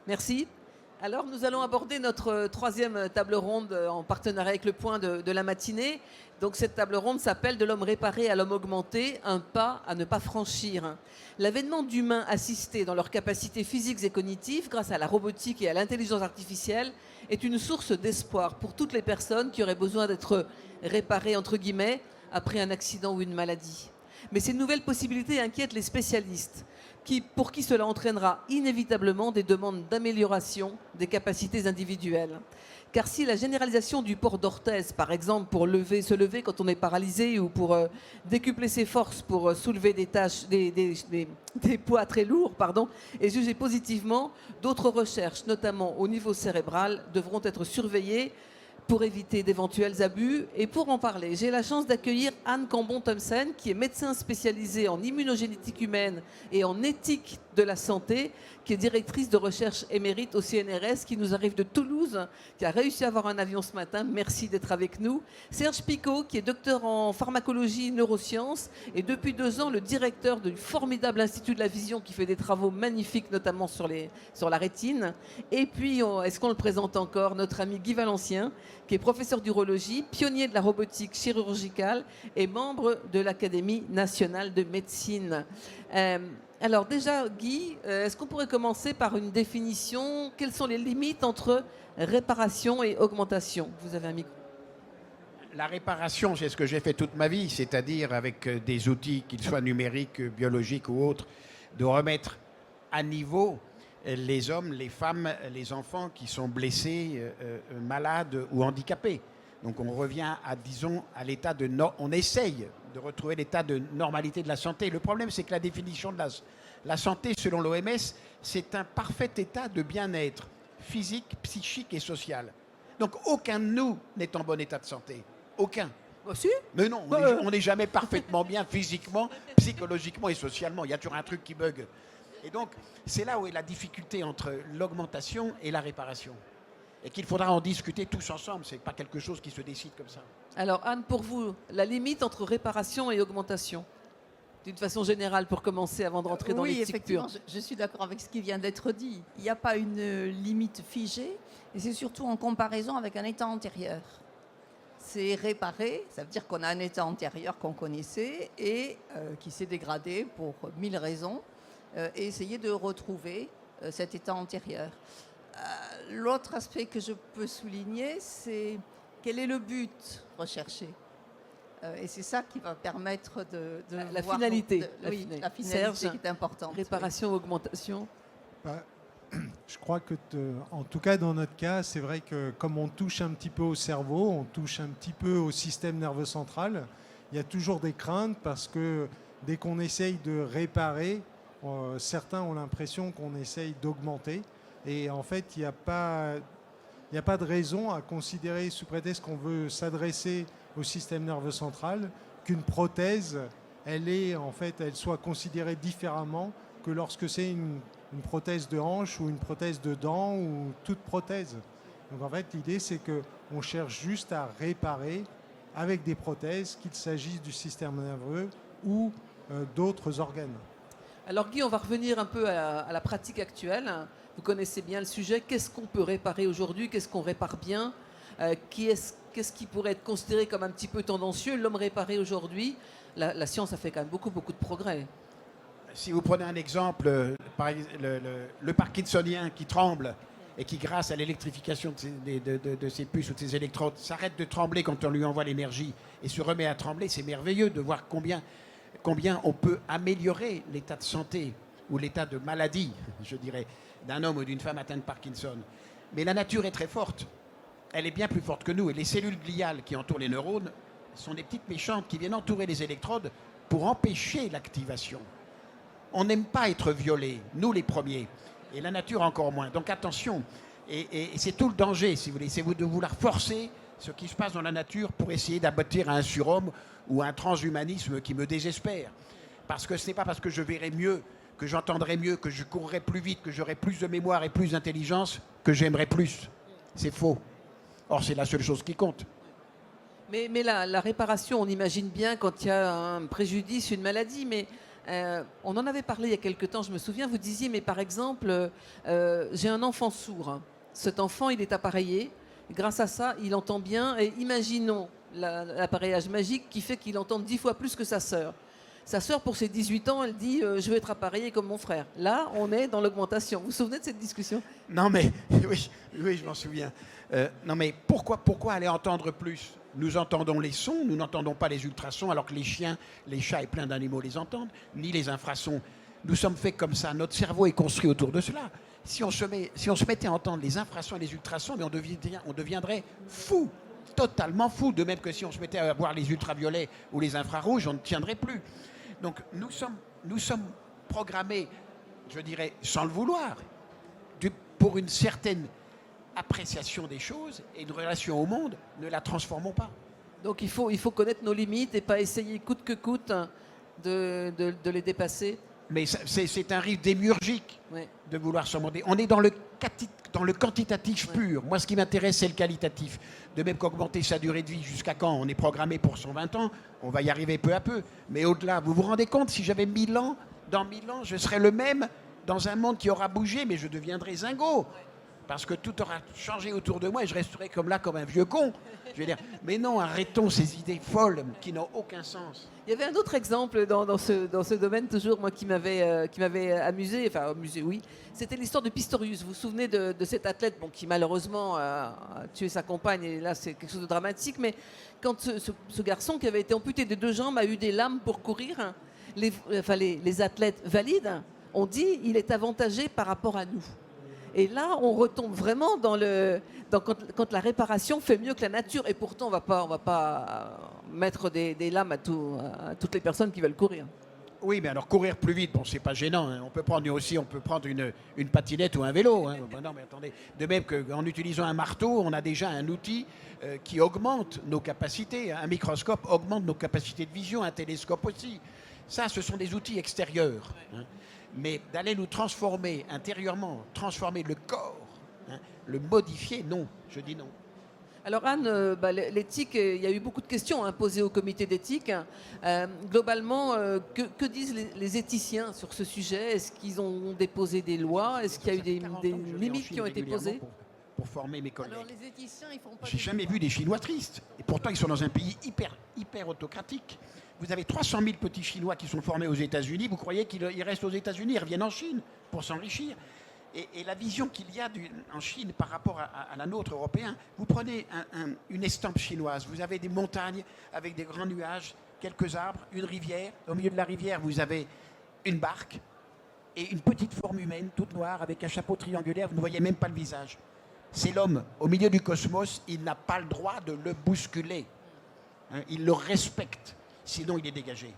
Merci. Alors, nous allons aborder notre troisième table ronde en partenariat avec le point de la matinée. Donc, cette table ronde s'appelle « De l'homme réparé à l'homme augmenté, un pas à ne pas franchir ». L'avènement d'humains assistés dans leurs capacités physiques et cognitives grâce à la robotique et à l'intelligence artificielle est une source d'espoir pour toutes les personnes qui auraient besoin d'être réparées, entre guillemets, après un accident ou une maladie. Mais ces nouvelles possibilités inquiètent les spécialistes, pour qui cela entraînera inévitablement des demandes d'amélioration des capacités individuelles. Car si la généralisation du port d'orthèse, par exemple pour se lever quand on est paralysé ou pour décupler ses forces pour soulever des poids très lourds, est jugée positivement, d'autres recherches, notamment au niveau cérébral, devront être surveillées pour éviter d'éventuels abus. Et pour en parler, j'ai la chance d'accueillir Anne Cambon-Thomsen, qui est médecin spécialisée en immunogénétique humaine et en éthique de la santé, qui est directrice de recherche émérite au CNRS, qui nous arrive de Toulouse, qui a réussi à avoir un avion ce matin. Merci d'être avec nous. Serge Picot, qui est docteur en pharmacologie et neurosciences, et depuis 2 ans le directeur du formidable Institut de la Vision, qui fait des travaux magnifiques, notamment sur la rétine. Et puis, est-ce qu'on le présente encore, notre ami Guy Valencien, qui est professeur d'urologie, pionnier de la robotique chirurgicale et membre de l'Académie nationale de médecine. Alors déjà, Guy, est-ce qu'on pourrait commencer par une définition? Quelles sont les limites entre réparation et augmentation? Vous avez un micro. La réparation, c'est ce que j'ai fait toute ma vie, c'est-à-dire avec des outils, qu'ils soient numériques, biologiques ou autres, de remettre à niveau les hommes, les femmes, les enfants qui sont blessés, malades ou handicapés. Donc on revient à l'état de... On essaye de retrouver l'état de normalité de la santé. Le problème, c'est que la définition de la santé, selon l'OMS, c'est un parfait état de bien-être physique, psychique et social. Donc aucun de nous n'est en bon état de santé. Aucun. Si. Mais non, on n'est jamais parfaitement bien physiquement, psychologiquement et socialement. Il y a toujours un truc qui bug. Et donc, c'est là où est la difficulté entre l'augmentation et la réparation. Et qu'il faudra en discuter tous ensemble. Ce n'est pas quelque chose qui se décide comme ça. Alors Anne, pour vous, la limite entre réparation et augmentation, d'une façon générale, pour commencer, avant de rentrer dans l'éthique pure. Oui, effectivement, je suis d'accord avec ce qui vient d'être dit. Il n'y a pas une limite figée, et c'est surtout en comparaison avec un état antérieur. C'est réparer, ça veut dire qu'on a un état antérieur qu'on connaissait et qui s'est dégradé pour 1000 raisons, et essayer de retrouver cet état antérieur. L'autre aspect que je peux souligner, c'est quel est le but recherché. Et c'est ça qui va permettre de la voir finalité. la finalité Serge, qui est importante. Réparation, augmentation. Je crois que, en tout cas dans notre cas, c'est vrai que comme on touche un petit peu au cerveau, on touche un petit peu au système nerveux central, il y a toujours des craintes parce que dès qu'on essaye de réparer, certains ont l'impression qu'on essaye d'augmenter. Et en fait, il n'y a pas de raison à considérer, sous prétexte qu'on veut s'adresser au système nerveux central, qu'une prothèse, elle soit considérée différemment que lorsque c'est une prothèse de hanche ou une prothèse de dents ou toute prothèse. Donc en fait, l'idée, c'est qu'on cherche juste à réparer avec des prothèses, qu'il s'agisse du système nerveux ou d'autres organes. Alors Guy, on va revenir un peu à la pratique actuelle. Vous connaissez bien le sujet. Qu'est-ce qu'on peut réparer aujourd'hui? Qu'est-ce qu'on répare bien? Qu'est-ce qui pourrait être considéré comme un petit peu tendancieux? L'homme réparé aujourd'hui, la science a fait quand même beaucoup de progrès. Si vous prenez un exemple, le parkinsonien qui tremble et qui, grâce à l'électrification de ses puces ou de ses électrodes, s'arrête de trembler quand on lui envoie l'énergie et se remet à trembler, c'est merveilleux de voir combien on peut améliorer l'état de santé ou l'état de maladie, je dirais, d'un homme ou d'une femme atteinte de Parkinson. Mais la nature est très forte. Elle est bien plus forte que nous. Et les cellules gliales qui entourent les neurones sont des petites méchantes qui viennent entourer les électrodes pour empêcher l'activation. On n'aime pas être violé, nous les premiers, et la nature encore moins. Donc attention, et c'est tout le danger, si vous voulez, c'est de vouloir forcer ce qui se passe dans la nature pour essayer d'aboutir à un surhomme ou à un transhumanisme qui me désespère. Parce que ce n'est pas parce que je verrai mieux, que j'entendrai mieux, que je courrai plus vite, que j'aurai plus de mémoire et plus d'intelligence, que j'aimerai plus. C'est faux. Or, c'est la seule chose qui compte. Mais la réparation, on imagine bien quand il y a un préjudice, une maladie, mais On en avait parlé il y a quelque temps, je me souviens, vous disiez, mais par exemple, j'ai un enfant sourd. Cet enfant, il est appareillé. Grâce à ça, il entend bien. Et imaginons l'appareillage magique qui fait qu'il entend 10 fois plus que sa sœur. Sa sœur, pour ses 18 ans, elle dit je veux être appareillée comme mon frère. Là, on est dans l'augmentation. Vous vous souvenez de cette discussion? Non, mais oui, je m'en souviens. Non, mais pourquoi aller entendre plus? Nous entendons les sons, nous n'entendons pas les ultrasons, alors que les chiens, les chats et plein d'animaux les entendent, ni les infrasons. Nous sommes faits comme ça. Notre cerveau est construit autour de cela. Si on se mettait à entendre les infrasons et les ultrasons, mais on deviendrait fou, totalement fou. De même que si on se mettait à voir les ultraviolets ou les infrarouges, on ne tiendrait plus. Donc nous sommes programmés, je dirais, sans le vouloir, pour une certaine appréciation des choses et une relation au monde. Ne la transformons pas. Donc il faut connaître nos limites et pas essayer coûte que coûte de les dépasser. Mais c'est un risque démiurgique Ouais. de vouloir surmonter. On est dans le quantitatif pur. Moi, ce qui m'intéresse, c'est le qualitatif. De même qu'augmenter sa durée de vie jusqu'à quand on est programmé pour 120 ans, on va y arriver peu à peu. Mais au-delà, vous vous rendez compte, si j'avais 1000 ans, dans 1000 ans, je serais le même dans un monde qui aura bougé, mais je deviendrai zingo. Parce que tout aura changé autour de moi et je resterai comme un vieux con. Je veux dire, mais non, arrêtons ces idées folles qui n'ont aucun sens. Il y avait un autre exemple dans ce domaine, toujours, moi, qui m'avait amusé, enfin amusé, oui. C'était l'histoire de Pistorius. Vous vous souvenez de cet athlète qui, malheureusement, a tué sa compagne, et là, c'est quelque chose de dramatique, mais quand ce garçon qui avait été amputé des 2 jambes a eu des lames pour courir, les athlètes valides ont dit il est avantagé par rapport à nous. Et là, on retombe vraiment quand la réparation fait mieux que la nature. Et pourtant, on va pas mettre des lames à toutes les personnes qui veulent courir. Oui, mais alors courir plus vite, bon, c'est pas gênant. Hein. On peut prendre une patinette ou un vélo. Hein. Bon, non, mais attendez. De même qu'en utilisant un marteau, on a déjà un outil qui augmente nos capacités. Un microscope augmente nos capacités de vision, un télescope aussi. Ça, ce sont des outils extérieurs. Hein. Mais d'aller nous transformer intérieurement, transformer le corps, hein, le modifier, non, je dis non. Alors Anne, l'éthique, il y a eu beaucoup de questions posées au comité d'éthique. Globalement, que disent les éthiciens sur ce sujet? Est-ce qu'ils ont déposé des lois? Est-ce qu'il y a eu des limites qui ont été posées? Pour former mes collègues. Alors les éthiciens, ils font pas. J'ai jamais vu des Chinois tristes. Et pourtant, ils sont dans un pays hyper autocratique. Vous avez 300 000 petits Chinois qui sont formés aux États-Unis. Vous croyez qu'ils restent aux États-Unis? Ils reviennent en Chine pour s'enrichir. Et la vision qu'il y a en Chine par rapport à la nôtre européen, vous prenez une estampe chinoise. Vous avez des montagnes avec des grands nuages, quelques arbres, une rivière. Au milieu de la rivière, vous avez une barque et une petite forme humaine, toute noire, avec un chapeau triangulaire. Vous ne voyez même pas le visage. C'est l'homme. Au milieu du cosmos, il n'a pas le droit de le bousculer. Hein, il le respecte. Sinon, il est dégagé.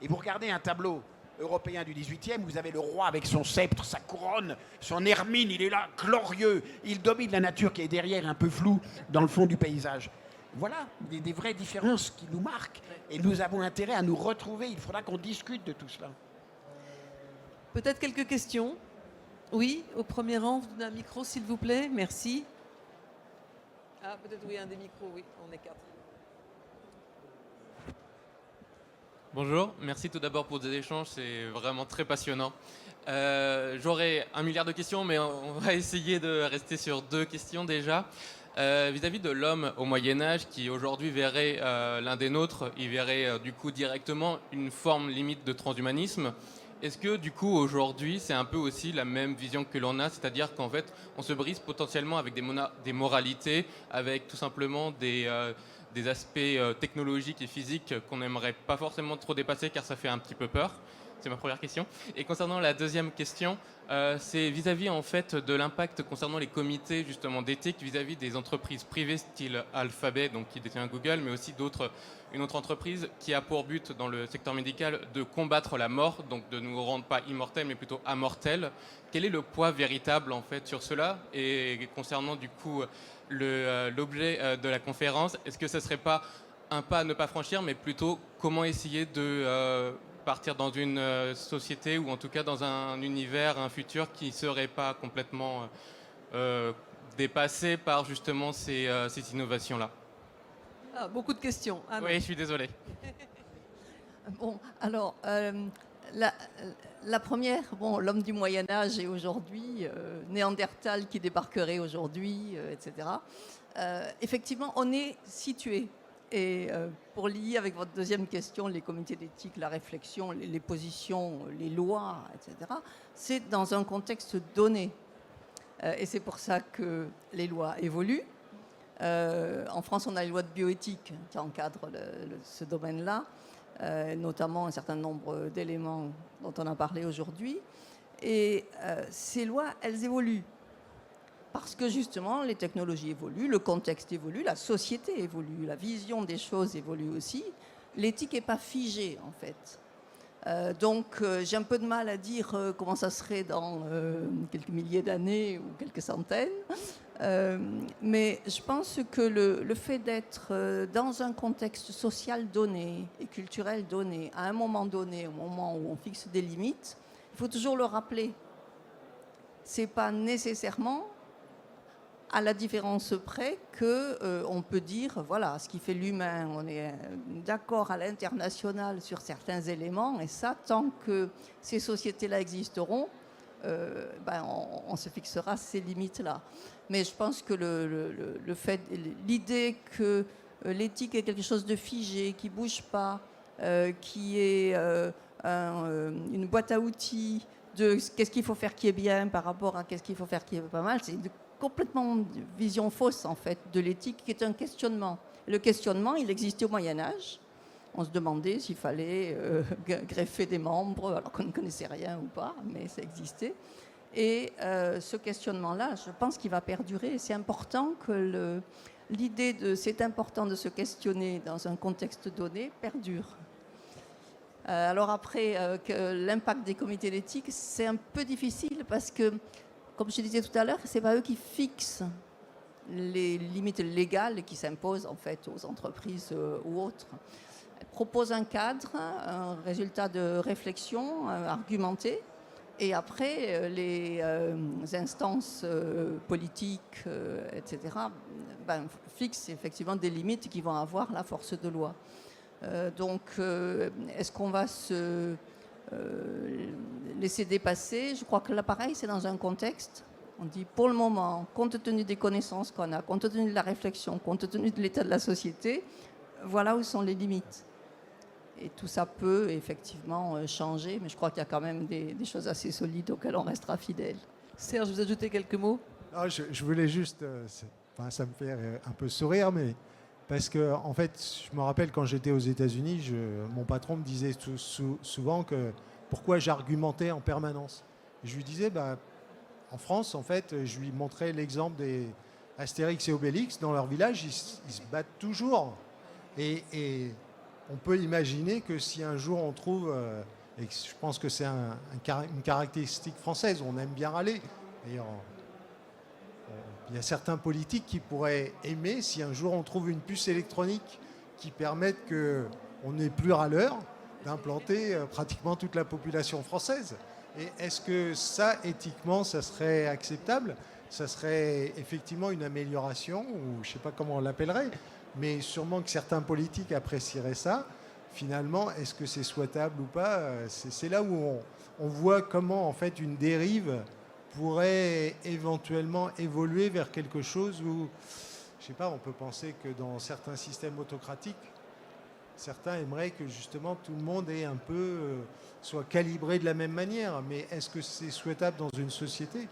Et vous regardez un tableau européen du 18e, vous avez le roi avec son sceptre, sa couronne, son hermine, il est là, glorieux. Il domine la nature qui est derrière, un peu floue, dans le fond du paysage. Voilà, des vraies différences qui nous marquent. Et nous avons intérêt à nous retrouver. Il faudra qu'on discute de tout cela. Peut-être quelques questions? Oui, au premier rang, vous donnez un micro, s'il vous plaît. Merci. Ah, peut-être oui, un des micros, oui, on est 4. Bonjour, merci tout d'abord pour ces échanges, c'est vraiment très passionnant. J'aurais 1 milliard de questions, mais on va essayer de rester sur 2 questions déjà. Vis-à-vis de l'homme au Moyen-Âge, qui aujourd'hui verrait l'un des nôtres, il verrait du coup directement une forme limite de transhumanisme. Est-ce que du coup aujourd'hui c'est un peu aussi la même vision que l'on a, c'est-à-dire qu'en fait on se brise potentiellement avec des moralités, avec tout simplement des aspects technologiques et physiques qu'on n'aimerait pas forcément trop dépasser car ça fait un petit peu peur? C'est ma première question. Et concernant la deuxième question, c'est vis-à-vis en fait de l'impact concernant les comités justement d'éthique vis-à-vis des entreprises privées style Alphabet, donc qui détient Google, mais aussi une autre entreprise qui a pour but dans le secteur médical de combattre la mort, donc de nous rendre pas immortels mais plutôt immortels. Quel est le poids véritable en fait sur cela? Et concernant du coup l'objet de la conférence, est-ce que ce ne serait pas un pas à ne pas franchir, mais plutôt comment essayer de partir dans une société ou en tout cas dans un univers, un futur qui ne serait pas complètement dépassé par justement ces innovations-là? Ah, beaucoup de questions. Ah, oui, je suis désolé. Bon, alors, La, la première, bon, l'homme du Moyen Âge et aujourd'hui, Néandertal qui débarquerait aujourd'hui, etc. Effectivement, on est situé. Et pour lier avec votre deuxième question, les comités d'éthique, la réflexion, les positions, les lois, etc., c'est dans un contexte donné. Et c'est pour ça que les lois évoluent. En France, on a les lois de bioéthique qui encadrent ce domaine-là, notamment un certain nombre d'éléments dont on a parlé aujourd'hui. Et ces lois, elles évoluent. Parce que justement, les technologies évoluent, le contexte évolue, la société évolue, la vision des choses évolue aussi. L'éthique n'est pas figée, en fait. Donc, j'ai un peu de mal à dire comment ça serait dans quelques milliers d'années ou quelques centaines. Mais je pense que le fait d'être dans un contexte social donné et culturel donné, à un moment donné, au moment où on fixe des limites, il faut toujours le rappeler. Ce n'est pas nécessairement à la différence près qu'on peut dire, voilà, ce qui fait l'humain, on est d'accord à l'international sur certains éléments, et ça, tant que ces sociétés-là existeront, on se fixera ces limites-là. Mais je pense que l'idée que l'éthique est quelque chose de figé, qui ne bouge pas, qui est une boîte à outils de qu'est-ce qu'il faut faire qui est bien par rapport à qu'est-ce qu'il faut faire qui est pas mal, c'est complètement une vision fausse, en fait, de l'éthique, qui est un questionnement. Le questionnement, il existait au Moyen-Âge. On se demandait s'il fallait greffer des membres, alors qu'on ne connaissait rien ou pas, mais ça existait. Et ce questionnement-là, je pense qu'il va perdurer. C'est important que l'idée de c'est important de se questionner dans un contexte donné perdure. Alors après, que l'impact des comités d'éthique, c'est un peu difficile parce que, comme je disais tout à l'heure, ce n'est pas eux qui fixent les limites légales qui s'imposent en fait aux entreprises ou autres. Elles proposent un cadre, un résultat de réflexion argumenté, et après les instances politiques, etc., fixent effectivement des limites qui vont avoir la force de loi. Donc, est-ce qu'on va se laisser dépasser? Je crois que là, pareil, c'est dans un contexte. On dit, pour le moment, compte tenu des connaissances qu'on a, compte tenu de la réflexion, compte tenu de l'état de la société, voilà où sont les limites. Et tout ça peut effectivement changer, mais je crois qu'il y a quand même des choses assez solides auxquelles on restera fidèle. Serge, vous ajoutez quelques mots? Ah, je voulais juste, ça me fait un peu sourire, mais parce que en fait, je me rappelle quand j'étais aux États-Unis, mon patron me disait souvent que pourquoi j'argumentais en permanence. Je lui disais, en France, en fait, je lui montrais l'exemple des Astérix et Obélix dans leur village, ils se battent toujours. Et on peut imaginer que si un jour on trouve, et je pense que c'est une caractéristique française, on aime bien râler. D'ailleurs, il y a certains politiques qui pourraient aimer si un jour on trouve une puce électronique qui permette qu'on n'ait plus râleur, d'implanter pratiquement toute la population française. Et est-ce que ça, éthiquement, ça serait acceptable? Ça serait effectivement une amélioration, ou je ne sais pas comment on l'appellerait, mais sûrement que certains politiques apprécieraient ça. Finalement, est-ce que c'est souhaitable ou pas? C'est là où on voit comment, en fait, une dérive pourrait éventuellement évoluer vers quelque chose où, je ne sais pas, on peut penser que dans certains systèmes autocratiques, certains aimeraient que justement tout le monde ait un peu soit calibré de la même manière. Mais est-ce que c'est souhaitable dans une société?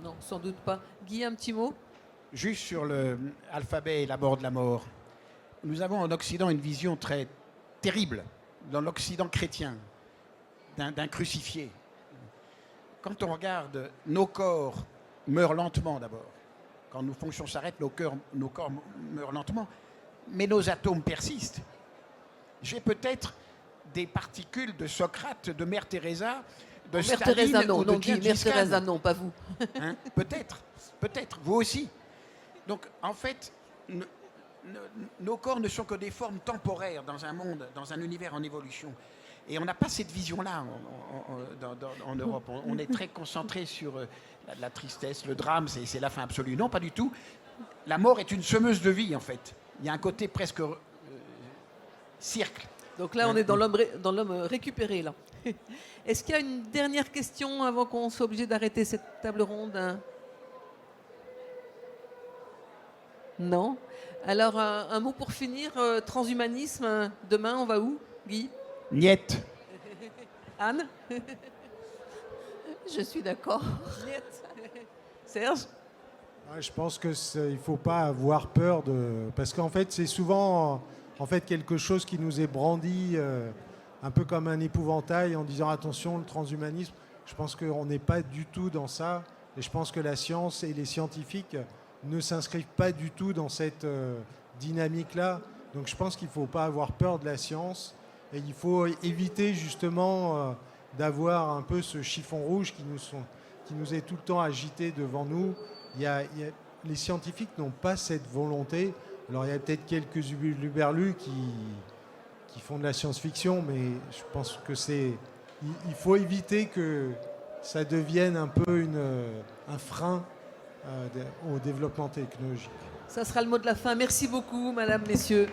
Non, sans doute pas. Guy, un petit mot? Juste sur l'alphabet et la mort de la mort. Nous avons en Occident une vision très terrible, dans l'Occident chrétien, d'un crucifié. Quand on regarde, nos corps meurent lentement d'abord. Quand nos fonctions s'arrêtent, nos corps meurent lentement. Mais nos atomes persistent. J'ai peut-être des particules de Socrate, de Mère Teresa, de Mère Staline Teresa, non, ou de non, Guy, Mère Gengis Khan. Teresa, non, pas vous. Hein, peut-être, vous aussi. Donc, en fait, nos corps ne sont que des formes temporaires dans un monde, dans un univers en évolution. Et on n'a pas cette vision-là en Europe. On est très concentré sur la tristesse, le drame, c'est la fin absolue. Non, pas du tout. La mort est une semeuse de vie, en fait. Il y a un côté presque cirque. Donc là, on est dans l'homme récupéré, là. Est-ce qu'il y a une dernière question avant qu'on soit obligé d'arrêter cette table ronde, hein? Non. Alors, un mot pour finir. Transhumanisme, hein. Demain, on va où, Guy? Niet. Anne? Je suis d'accord. Serge? Ouais, je pense qu'il ne faut pas avoir peur de... Parce qu'en fait, c'est souvent quelque chose qui nous est brandi un peu comme un épouvantail en disant attention, le transhumanisme. Je pense qu'on n'est pas du tout dans ça. Et je pense que la science et les scientifiques ne s'inscrivent pas du tout dans cette dynamique-là. Donc je pense qu'il ne faut pas avoir peur de la science. Et il faut éviter justement d'avoir un peu ce chiffon rouge qui nous est tout le temps agité devant nous. Les scientifiques n'ont pas cette volonté. Alors il y a peut-être quelques hurluberlus qui font de la science-fiction, mais je pense que il faut éviter que ça devienne un peu un frein au développement technologique. Ça sera le mot de la fin. Merci beaucoup, madame, messieurs.